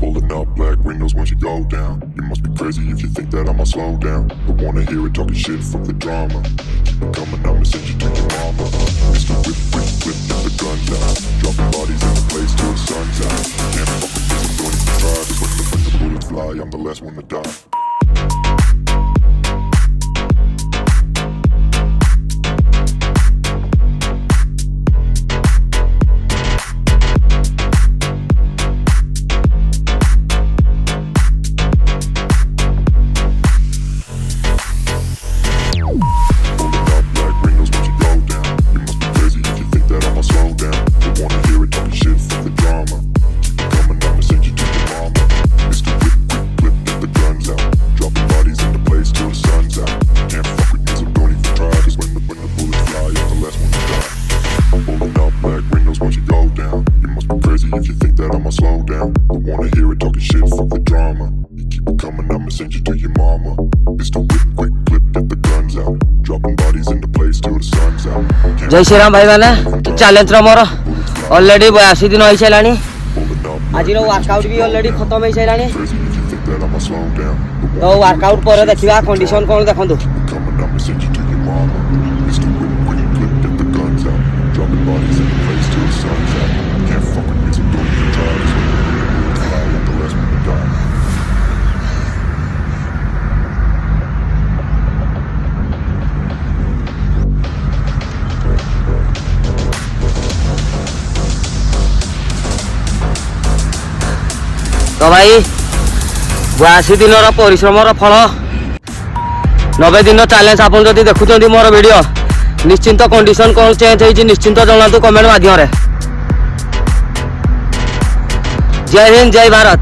Pulling up black windows once you go down. You must be crazy if you think that I'ma slow down. Don't wanna hear it talking shit, fuck the drama. Keep it coming, I'ma send you to your mama. Mr. Whip, whip, whip, get the guns out. Dropping bodies in the place till the sun's out. Can't fuck with this, I'm going to try. Cause when the bullets fly, I'm the last one to die. If you think that I'ma slow down, don't wanna hear it talking shit, fuck the drama. You keep it coming, I'ma send you to your mama. It's the whip, quick clip, get the guns out. Dropping bodies in the place till the sun's out. जय श्री राम भाई मैंने challenge मोर already 82 दिन हो सारानी आज workout भी already खत्म हो सारानी तो वर्कआउट पर देखा कंडीशन कौन देखो तो भाई 82 दिन परिश्रम फल 90 दिन चैलेंज आप देखुं मोर वीडियो निश्चिंत कंडीशन कौन चेंज होती निश्चिंत जनातु कमेंट माध्यम जय हिंद जय भारत।